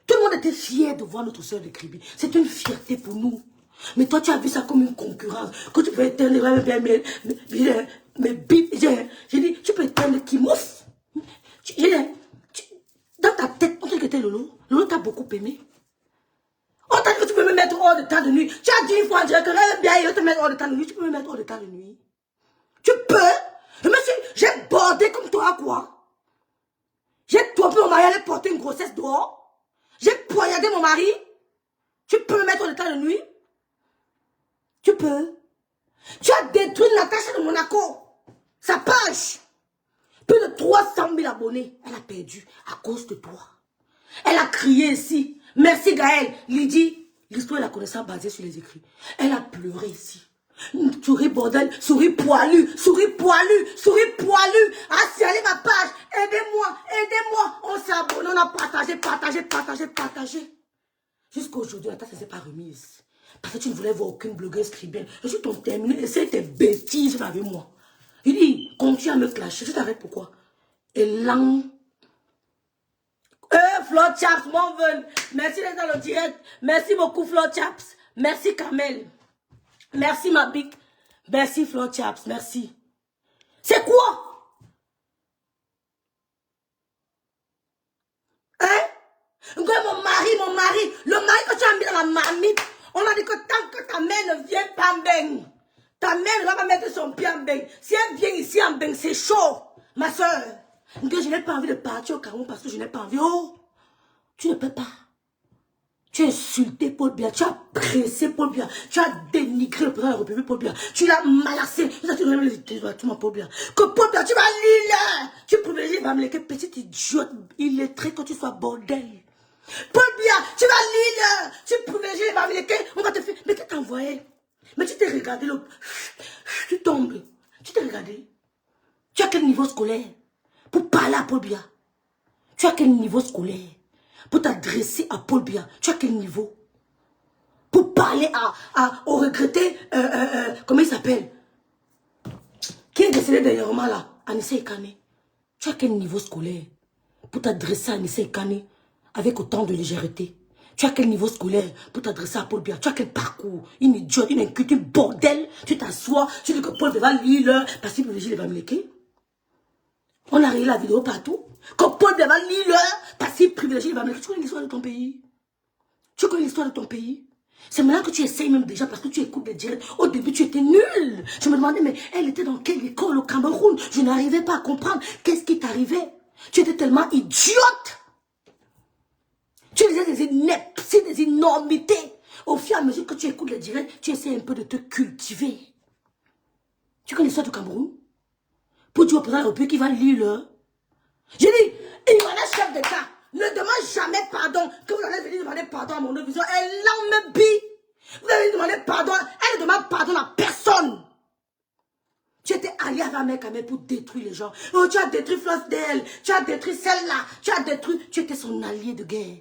Tout le monde était fier de voir notre soeur de Kribi. C'est une fierté pour nous. Mais toi, tu as vu ça comme une concurrence. Quand tu peux éteindre j'ai dit, tu peux éteindre qui mouffe. Dans ta tête, on t'a dit que t'es Lolo. Lolo t'a beaucoup aimé. On t'a dit que tu peux me mettre hors de temps de nuit. Tu as dit une fois, on dirait que rêve bien, il va te mettre hors de temps de nuit. Tu peux me mettre hors de temps de nuit. Tu peux. J'ai bordé comme toi, quoi. J'ai trompé mon mari, aller porter une grossesse dehors. J'ai poignardé mon mari. Tu peux me mettre hors de temps de nuit. Tu peux. Tu as détruit Natacha de Monaco. Sa page. Plus de 300 000 abonnés. Elle a perdu à cause de toi. Elle a crié ici. Merci Gaël. Lydie, l'histoire de la connaissance basée sur les écrits. Elle a pleuré ici. Souris bordel, souris poilu, souris poilu, souris poilu. Ah, allez ma page. Aidez-moi, aidez-moi. On s'est abonné, on a partagé. Jusqu'à aujourd'hui, la tasse ne s'est pas remise. Parce que tu ne voulais voir aucune blogueuse scribienne. Je suis ton terminé. Essaye tes bêtises avec moi. Il dit, continue à me clasher. Je t'arrête pourquoi? Et là, Flo Chaps, mon veun. Merci d'être dans le direct. Merci beaucoup, Flo Chaps. Merci, Kamel. Merci, ma big. Merci, Flo Chaps. Merci. C'est quoi? mon mari. Le mari que tu as mis dans la marmite, on a dit que tant que ta mère ne vient pas en beigne, ta mère ne va pas mettre son pied en beigne. Si elle vient ici en beigne, c'est chaud. Ma soeur, je n'ai pas envie de partir au Cameroun parce que je n'ai pas envie. Oh, tu ne peux pas. Tu as insulté Paul Biya, tu as pressé Paul Biya, tu as dénigré le président de la République Paul Biya, tu l'as malassé, tu as donné les télévisions Paul Biya. Que Paul Biya, tu vas lire, tu privilégies Bamileke, petite idiote, illettré que tu sois bordel. Paul Biya, tu vas lire, tu privilégies Bamileke, on va te faire, mais qui t'a envoyé? Mais tu t'es regardé, tu tombes, tu t'es regardé. Tu as quel niveau scolaire pour parler à Paul Biya? Tu as quel niveau scolaire pour t'adresser à Paul Biya? Tu as quel niveau? Pour parler au regretté, comment il s'appelle? Qui est décédé dernièrement là? Anissa Ekane. Tu as quel niveau scolaire pour t'adresser à Anissa Ekane avec autant de légèreté? Tu as quel niveau scolaire pour t'adresser à Paul Biya? Tu as quel parcours? Une idiote, une inculture, bordel. Tu t'assois, tu dis que Paul Biya va lire parce qu'il privilégie les Bamileke. On a réglé la vidéo partout. Quand Paul Biya va lire parce qu'il privilégie les Bamileke. Tu connais l'histoire de ton pays? Tu connais l'histoire de ton pays? C'est maintenant que tu essayes même déjà parce que tu écoutes les directs. Au début, tu étais nul. Je me demandais, mais elle était dans quelle école au Cameroun? Je n'arrivais pas à comprendre. Qu'est-ce qui t'arrivait? Tu étais tellement idiote. Tu disais des inepties, des énormités. Au fur et à mesure que tu écoutes les directs, tu essaies un peu de te cultiver. Tu connais l'histoire du Cameroun? Pour dire au président de la République qu'il va lire là. J'ai dit, il y en a chef d'État. Ne demande jamais pardon. Que vous allez venir demander pardon à mon vision. Elle l'en me bille. Vous allez demander pardon. Elle ne demande pardon à personne. Tu étais allié avec un mec pour détruire les gens. Oh, tu as détruit Flosdale. Tu as détruit celle-là. Tu as détruit. Tu étais son allié de guerre.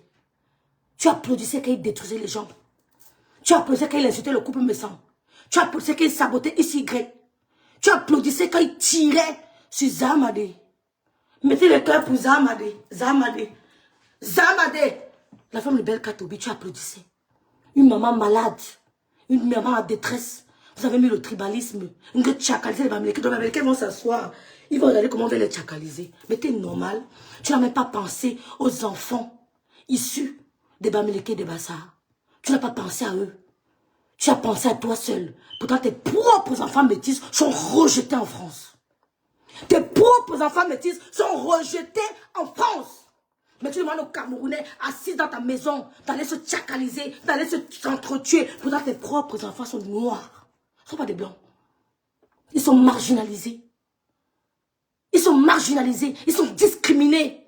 Tu applaudissais quand il détruisait les gens. Tu applaudissais quand il insultait le couple méchant. Tu applaudissais quand il sabotait XY. Tu applaudissais quand il tirait sur Zamade. Mettez le cœur pour Zamade. Zamade. Zamade. La femme de Belle Katobi, tu applaudissais. Une maman malade. Une maman en détresse. Vous avez mis le tribalisme. Une tchakalisé les Bamileke. Les Bamileke vont s'asseoir. Ils vont regarder comment on va les tchakaliser. Mais t'es normal. Tu n'as même pas pensé aux enfants issus des Bamileke et des Bassar. Tu n'as pas pensé à eux. Tu as pensé à toi seul. Pourtant, tes propres enfants métis sont rejetés en France. Tes propres enfants métis sont rejetés en France. Mais tu demandes aux Camerounais assis dans ta maison d'aller se tchakaliser, d'aller s'entretuer. Pourtant, tes propres enfants sont noirs. Ils ne sont pas des blancs. Ils sont marginalisés. Ils sont marginalisés. Ils sont discriminés.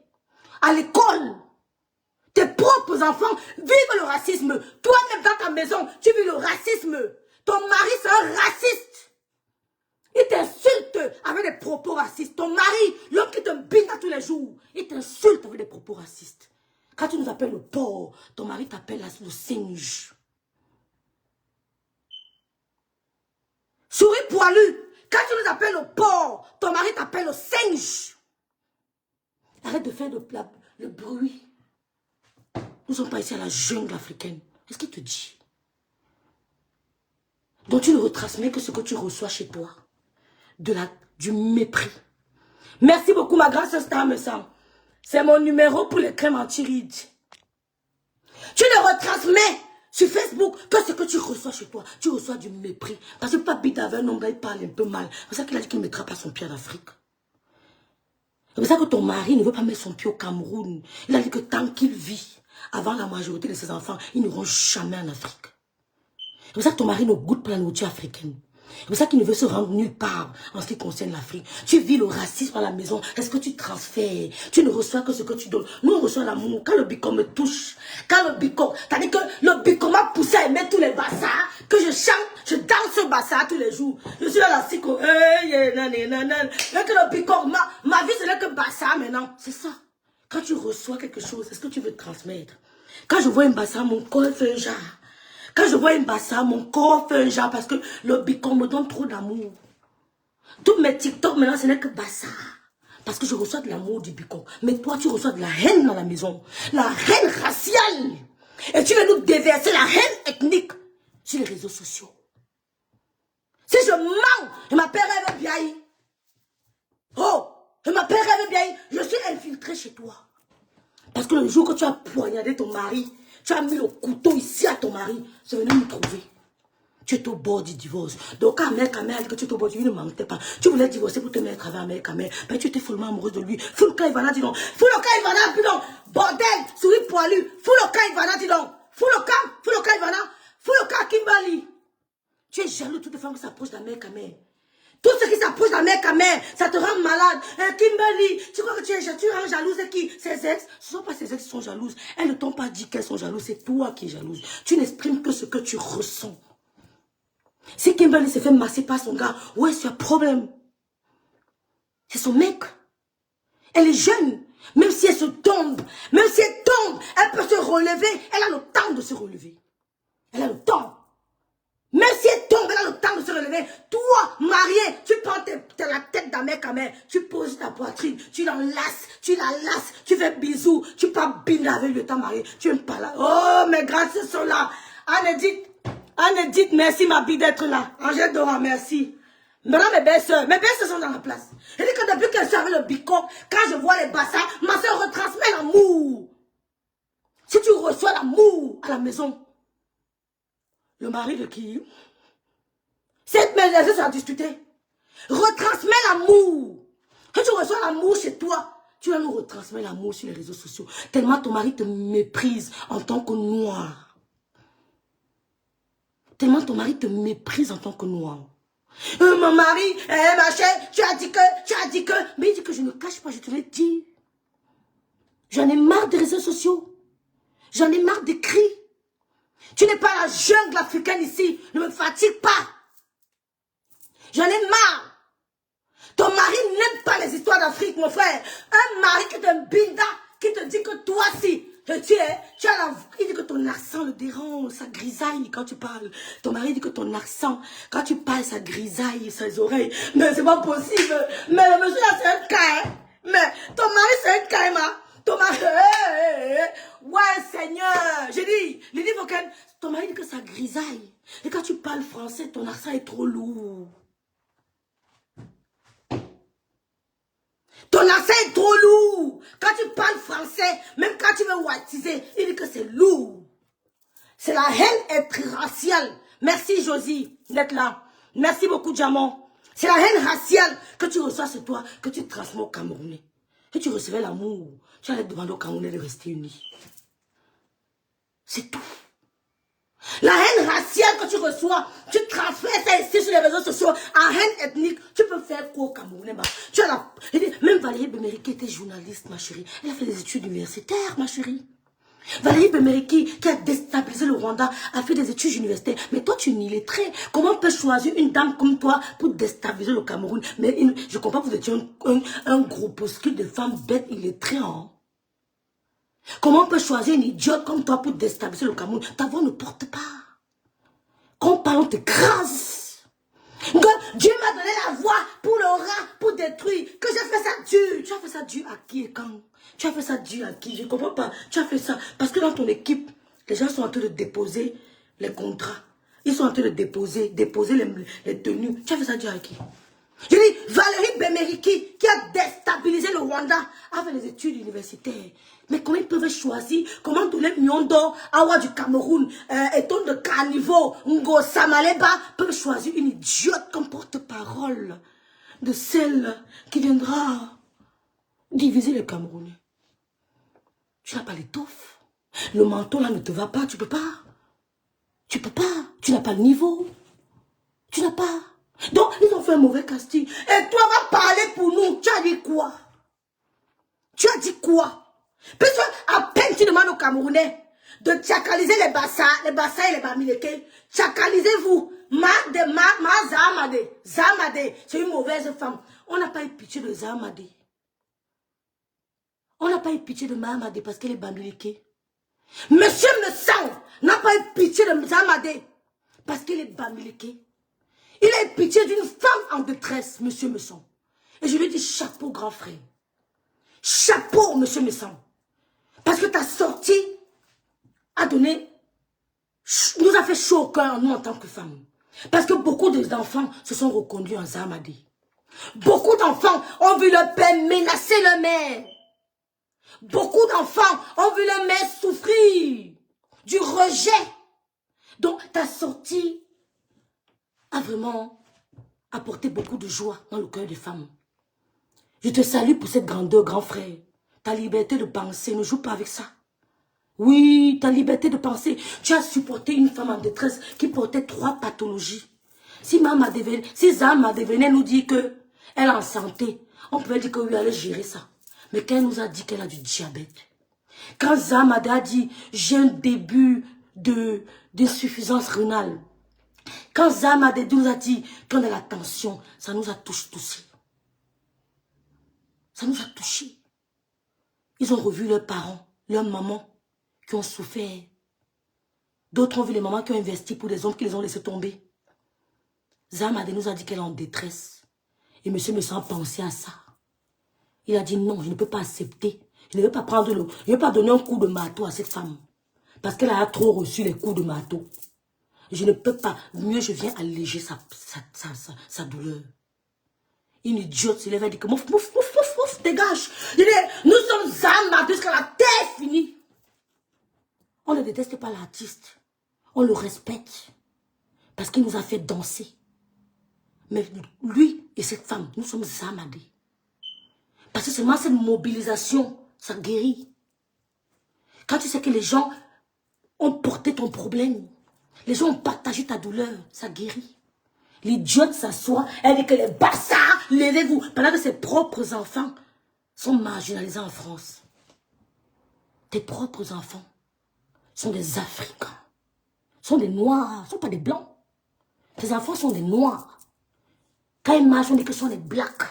À l'école, tes propres enfants vivent le racisme. Toi-même dans ta maison, tu vis le racisme. Ton mari, c'est un raciste. Il t'insulte avec des propos racistes. Ton mari, l'homme qui te bite tous les jours, il t'insulte avec des propos racistes. Quand tu nous appelles le porc, ton mari t'appelle le singe. Souris poilu, quand tu nous appelles le porc, ton mari t'appelle le singe. Arrête de faire le bruit. Nous ne sommes pas ici à la jungle africaine. Est-ce qu'il te dit? Donc tu ne retransmets que ce que tu reçois chez toi. Du mépris. Merci beaucoup ma grande sœur Star Messam. C'est mon numéro pour les crèmes anti-rides. Tu ne retransmets sur Facebook que ce que tu reçois chez toi. Tu reçois du mépris. Parce que pas bite avec un homme, il parle un peu mal. C'est pour ça qu'il a dit qu'il ne mettra pas son pied en Afrique. C'est pour ça que ton mari ne veut pas mettre son pied au Cameroun. Il a dit que tant qu'il vit, avant la majorité de ses enfants, ils n'iront jamais en Afrique. C'est pour ça que ton mari ne goûte pas la nourriture africaine. C'est pour ça qu'il ne veut se rendre nulle part en ce qui concerne l'Afrique. Tu vis le racisme à la maison. Est-ce que tu transfères? Tu ne reçois que ce que tu donnes. Nous, on reçoit l'amour. Quand le bicom me touche, quand le bicom, c'est-à-dire que le bicom m'a poussé à aimer tous les bassards, que je chante, je danse ce bassard tous les jours. Je suis dans la psycho. Que le bicom, ma vie, ce n'est que bassard maintenant. C'est ça. Quand tu reçois quelque chose, est-ce que tu veux transmettre? Quand je vois un bassard, mon corps fait un genre. Quand je vois un bassard, mon corps fait un genre parce que le bicom me donne trop d'amour. Tous mes TikTok maintenant, ce n'est que bassard. Parce que je reçois de l'amour du bicom. Mais toi, tu reçois de la haine dans la maison. La haine raciale. Et tu veux nous déverser la haine ethnique sur les réseaux sociaux. Si je mens, je m'appelle Rêve Biaï. Oh, je m'appelle Rêve Biaï. Je suis infiltré chez toi. Parce que le jour que tu as poignardé ton mari, Tu as mis le couteau ici à ton mari. C'est venu me trouver. Tu es au bord du divorce. Donc, quand mère dit que tu es au bord du divorce, ne mentais pas. Tu voulais divorcer pour te mettre avec mère Kamel. Mais tu étais follement amoureuse de lui. Fouloka Ivana, dis donc. Fouloka Ivana, dis donc. Bordel, souris poilu. Fouloka Ivana, dis donc. Fouloka Ivana. Fouloka Kimbali. Tu es jaloux de toutes les femmes qui s'approchent de la mère Kamel. Tout ce qui s'approche de la mère Kamel, ça te rend malade. Kimberly, tu crois que tu rends jalouse qui? Ses ex? Ce ne sont pas ses ex qui sont jalouses. Elles ne t'ont pas dit qu'elles sont jalouses. C'est toi qui es jalouse. Tu n'exprimes que ce que tu ressens. Si Kimberly se fait masser par son gars, où est-ce qu'il y a problème? C'est son mec. Elle est jeune. Même si elle se tombe, elle peut se relever. Elle a le temps de se relever. Elle a le temps. Même si elle tombe, elle a le temps de se relever. Toi, marié, tu prends la tête d'un mec à mère, tu poses ta poitrine, tu l'enlaces, tu fais bisous, tu pars binder avec le temps marié, tu n'aimes pas là. Oh, mes grâces sont là. Anne-Edith, merci ma bille d'être là. Angèle Dora, merci. Maintenant, mes belles-sœurs sont dans la place. Elle dit que depuis qu'elle sort avec le bico, quand je vois les bassins, ma soeur retransmet l'amour. Si tu reçois l'amour à la maison, le mari de qui? Cette maison, ça a discuté. Retransmets l'amour. Quand tu reçois l'amour chez toi, tu vas nous retransmettre l'amour sur les réseaux sociaux. Tellement ton mari te méprise en tant que noir. Tellement ton mari te méprise en tant que noir. Mon mari, ma chère, tu as dit que. Mais il dit que je ne cache pas, je te l'ai dit. J'en ai marre des réseaux sociaux. J'en ai marre des cris. Tu n'es pas la jungle africaine ici. Ne me fatigue pas. J'en ai marre. Ton mari n'aime pas les histoires d'Afrique, mon frère. Un mari qui te binda, qui te dit que toi, si, il dit que ton accent le dérange, ça grisaille quand tu parles. Ton mari dit que ton accent, quand tu parles, ça grisaille ses oreilles. Mais c'est pas possible. Mais le monsieur là, c'est un cas. Hein? Mais ton mari, c'est un cas, hein? Ton mari, ouais, Seigneur. J'ai dit, Lydie Voken, ton mari dit que ça grisaille. Et quand tu parles français, ton accent est trop lourd. Ton accent est trop lourd. Quand tu parles français, même quand tu veux whitiser, il dit que c'est lourd. C'est la haine raciale. Merci Josie d'être là. Merci beaucoup Diamant. C'est la haine raciale que tu reçois sur toi, que tu transmets au Camerounais. Et tu recevais l'amour. Tu allais demander au Camerounais de rester unis. C'est tout. La haine raciale que tu reçois, tu transfères ça ici sur les réseaux sociaux, en haine ethnique, tu peux faire quoi au Camerounais? Tu as la... Même Valérie Bemeriki était journaliste, ma chérie. Elle a fait des études universitaires, ma chérie. Valérie Bemeriki, qui a déstabilisé le Rwanda, a fait des études universitaires. Mais toi, tu es illettré. Comment on peut choisir une dame comme toi pour déstabiliser le Cameroun? Mais je comprends que vous étiez un groupuscule de femmes bêtes illettrées, hein? Comment on peut choisir une idiote comme toi pour déstabiliser le Cameroun? Ta voix ne porte pas. Quand on parle, on t'écrase. Dieu m'a donné la voix pour le rat, pour détruire. Que j'ai fait ça Dieu. Tu as fait ça Dieu à qui et quand? Tu as fait ça Dieu à qui? Je ne comprends pas. Tu as fait ça. Parce que dans ton équipe, les gens sont en train de déposer les contrats. Ils sont en train de déposer les tenues. Tu as fait ça Dieu à qui? Je dis, Valérie Bemeriki, qui a déstabilisé le Rwanda, a fait des études universitaires. Mais comment ils peuvent choisir? Comment tous les Myondo, Awa du Cameroun, Eton de Carniveau, Ngo Samaleba, peuvent choisir une idiote comme porte-parole de celle qui viendra diviser le Camerounais? Tu n'as pas l'étoffe. Le menton là ne te va pas, tu peux pas. Tu peux pas. Tu n'as pas le niveau. Tu n'as pas. Donc, ils ont fait un mauvais casting. Et toi, va parler pour nous. Tu as dit quoi? Tu as dit quoi? Parce que, à peine tu demandes aux Camerounais de tchakaliser les bassins et les bamileke. Tchakalisez-vous. Zamade. C'est une mauvaise femme. On n'a pas eu pitié de Zamade. On n'a pas eu pitié de Mahamadé parce qu'elle est bamileke. Monsieur Messan n'a pas eu pitié de Zamade parce qu'elle est bamileke. Il a eu pitié d'une femme en détresse, monsieur Messan. Et je lui dis chapeau, grand frère. Chapeau, monsieur Messan. Parce que ta sortie nous a fait chaud au cœur, nous, en tant que femmes. Parce que beaucoup d'enfants se sont reconduits en Zamadi. Beaucoup d'enfants ont vu leur père menacer leur mère. Beaucoup d'enfants ont vu leur mère souffrir. du rejet. Donc, ta sortie a vraiment apporté beaucoup de joie dans le cœur des femmes. Je te salue pour cette grandeur, grand frère. Ta liberté de penser, ne joue pas avec ça. Oui, ta liberté de penser. Tu as supporté une femme en détresse qui portait 3 pathologies. Si Zama devenait nous dire qu'elle est en santé, on pouvait dire que oui, elle allait gérer ça. Mais quand elle nous a dit qu'elle a du diabète, quand Zamade a dit j'ai un début d'insuffisance rénale, quand Zamade nous a dit qu'on a la tension, ça nous a touché. Ça nous a touchés. Ils ont revu leurs parents, leurs mamans qui ont souffert. D'autres ont vu les mamans qui ont investi pour des hommes qui les ont laissés tomber. Zamade nous a dit qu'elle est en détresse. Et monsieur me sent penser à ça. Il a dit non, je ne peux pas accepter. Je ne veux pas prendre je ne veux pas donner un coup de marteau à cette femme. Parce qu'elle a trop reçu les coups de marteau. Je ne peux pas. Mieux, je viens alléger sa douleur. Une idiote se lève et dit que mouf, dégage. Il dit, nous sommes Zamade jusqu'à la terre finie. On ne déteste pas l'artiste. On le respecte. Parce qu'il nous a fait danser. Mais lui et cette femme, nous sommes Zamade. Parce que seulement cette mobilisation, ça guérit. Quand tu sais que les gens ont porté ton problème, les gens ont partagé ta douleur, ça guérit. L'idiote s'assoit, elle dit que les bastards, levez-vous. Pendant que ses propres enfants sont marginalisés en France. Tes propres enfants sont des Africains, sont des Noirs, ne sont pas des Blancs. Tes enfants sont des Noirs. Quand ils marchent, on dit que ce sont des Blacks,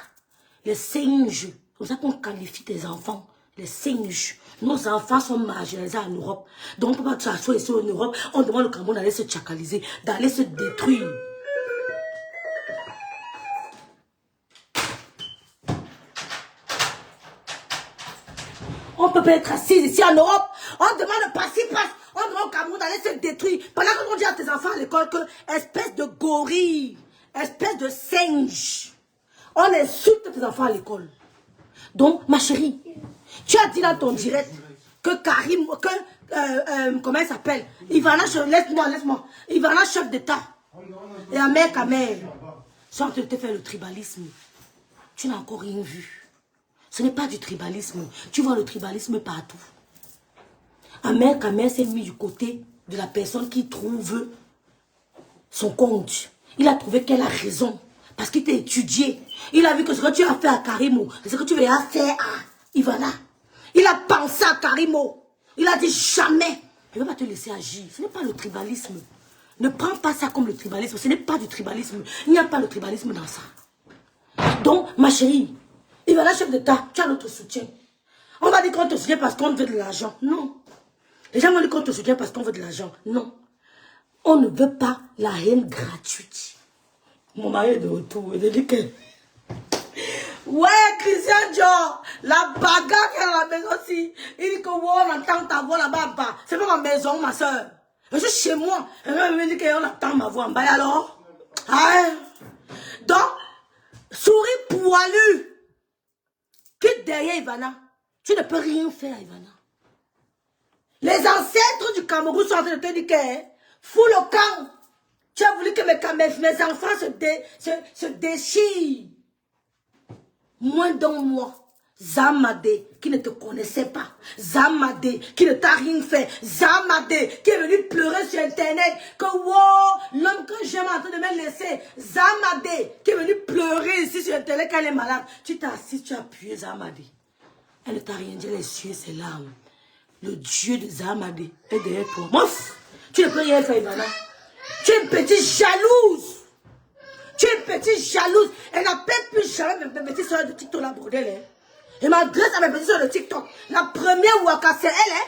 les singes. C'est pour ça qu'on qualifie tes enfants, les singes. Nos enfants sont marginalisés en Europe. Donc on ne peut pas s'asseoir ici en Europe. On demande au Cameroun d'aller se tchakaliser, d'aller se détruire. On ne peut pas être assis ici en Europe. On demande de passer, on demande au Cameroun d'aller se détruire. Pendant qu'on dit à tes enfants à l'école que espèce de gorille, espèce de singe. On insulte tes enfants à l'école. Donc, ma chérie, tu as dit dans ton direct que Karim, comment elle s'appelle? Ivana, laisse-moi. Ivana, chef d'État. Et Amer Kamer. Sans te faire le tribalisme. Tu n'as encore rien vu. Ce n'est pas du tribalisme. Tu vois le tribalisme partout. Amer Kamer s'est mis du côté de la personne qui trouve son compte. Il a trouvé qu'elle a raison. Parce qu'il t'a étudié. Il a vu que ce que tu as fait à Karimo, c'est ce que tu vas faire à Ivana. Il a pensé à Karimo. Il a dit jamais. Je ne vais pas te laisser agir. Ce n'est pas le tribalisme. Ne prends pas ça comme le tribalisme. Ce n'est pas du tribalisme. Il n'y a pas le tribalisme dans ça. Donc, ma chérie, Ivana, chef d'État, tu as notre soutien. On va dire qu'on te soutient parce qu'on veut de l'argent. Non. Les gens vont dire qu'on te soutient parce qu'on veut de l'argent. Non. On ne veut pas la haine gratuite. Mon mari est de retour. Il dit que... Ouais, Christian Dior, la bagarre qui est dans la maison aussi. Il dit que wow, on entend ta voix là-bas. C'est pas ma maison, ma soeur. Je suis chez moi. Et même il dit qu'on entend ma voix en bas. Alors? Ah, donc, souris poilu. Quitte derrière Ivana. Tu ne peux rien faire, Ivana. Les ancêtres du Cameroun sont en train de te dire que fous le camp. Tu as voulu que mes enfants se déchirent. Moins d'un mois, Zamade qui ne te connaissait pas, Zamade qui ne t'a rien fait, Zamade qui est venu pleurer sur internet, que wow, l'homme que j'aime en train de me laisser, Zamade qui est venu pleurer ici sur internet quand elle est malade. Tu t'es assis, tu as appuyé Zamade. Elle ne t'a rien dit, elle a essuyé ses larmes. Le Dieu de Zamade est derrière toi. Mouf, tu ne peux rien faire, Ivana. Tu es une petite jalouse. Tu es une petite jalouse. Elle n'appelle plus jamais mes petites soeurs de TikTok, la bordel. Hein. Elle m'adresse à mes petites soeurs de TikTok. La première Waka, c'est elle. Hein.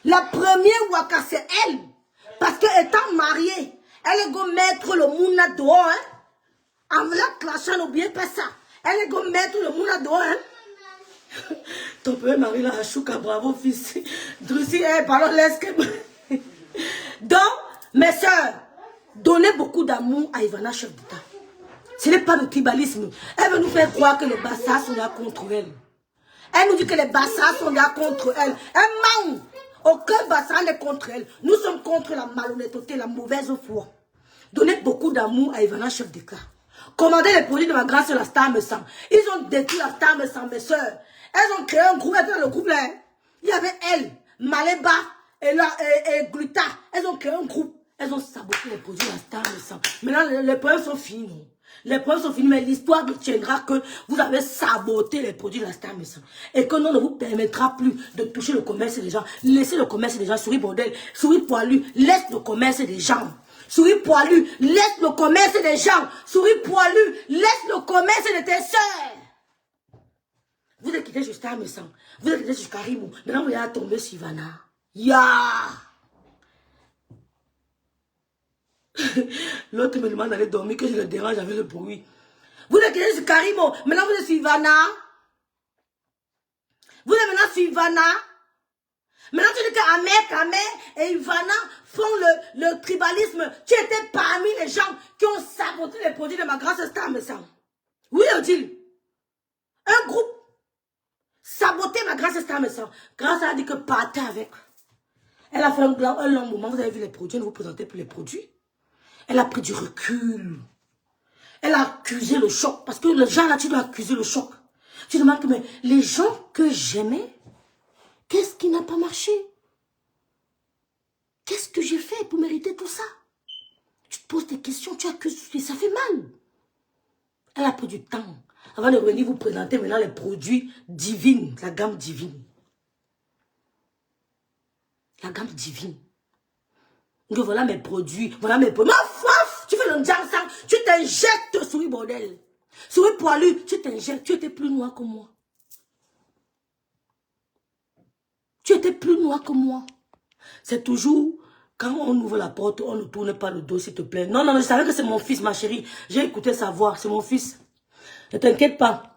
La première Waka, c'est elle. Parce qu'étant mariée, elle est go mettre le mouna dehors. Hein. En la clashant, n'oubliez pas ça. Elle est go mettre le mouna dehors. Hein. Ton premier mari, là, Chouka, bravo, fils. Drussi, pardon, laisse que... Donc, mes soeurs, donnez beaucoup d'amour à Ivana, chef d'État. Ce n'est pas le tribalisme. Elle veut nous faire croire que les bastards sont là contre elle. Elle nous dit que les bastards sont là contre elle. Elle ment. Aucun bastard Personne n'est contre elle. Nous sommes contre la malhonnêteté, la mauvaise foi. Donnez beaucoup d'amour à Ivana, chef d'État. Commandez les produits de ma grâce sur la Star Me Sang. Ils ont détruit la Star Me Sang, mes soeurs. Elles ont créé un groupe, elles étaient dans le groupe là. Il y avait elle, Maléba et Gluta. Elles ont créé un groupe. Elles ont saboté les produits de la Star Me Sang. Maintenant, les problèmes sont finis. Les problèmes sont finis, mais l'histoire retiendra que vous avez saboté les produits de la Star Me Sang. Et que non ne vous permettra plus de toucher le commerce des gens. Laissez le commerce des gens, souris bordel, souris poilu, laisse le commerce des gens. Souris poilu, laisse le commerce des gens. Souris poilu, laisse le commerce de tes soeurs. Vous êtes quitté sur Star Me Sang. Vous êtes quitté sur Karimou. Maintenant, vous allez tomber sur Ivana. L'autre me demande d'aller dormir, que je le dérange avec le bruit. Vous êtes quitté sur Karimou. Maintenant, vous êtes sur Ivana. Vous êtes maintenant sur Ivana. Maintenant, tu dis qu'Amer et Ivana font le tribalisme. Tu étais parmi les gens qui ont saboté les produits de ma grâce Star Me Sang. Oui, Odile. Un groupe saboté ma grâce Star Me Sang. Grâce a dit que partez avec. Elle a fait un long moment. Vous avez vu les produits, elle ne vous présentez plus les produits. Elle a pris du recul. Elle a accusé le choc. Parce que les gens là, tu dois accuser le choc. Tu demandes que mais les gens que j'aimais, qu'est-ce qui n'a pas marché? Qu'est-ce que j'ai fait pour mériter tout ça? Tu te poses des questions, tu accuses, ça fait mal. Elle a pris du temps avant de venir vous présenter maintenant les produits divines, la gamme divine. La gamme divine. Donc voilà mes produits, voilà mes produits. Tu fais le jansang, tu t'injectes, souris bordel. Souris poilu, tu t'injectes, tu étais plus noir que moi. Tu étais plus noir que moi. C'est toujours, quand on ouvre la porte, on ne tourne pas le dos, s'il te plaît. Non, non, je savais que c'est mon fils, ma chérie. J'ai écouté sa voix, c'est mon fils. Ne t'inquiète pas.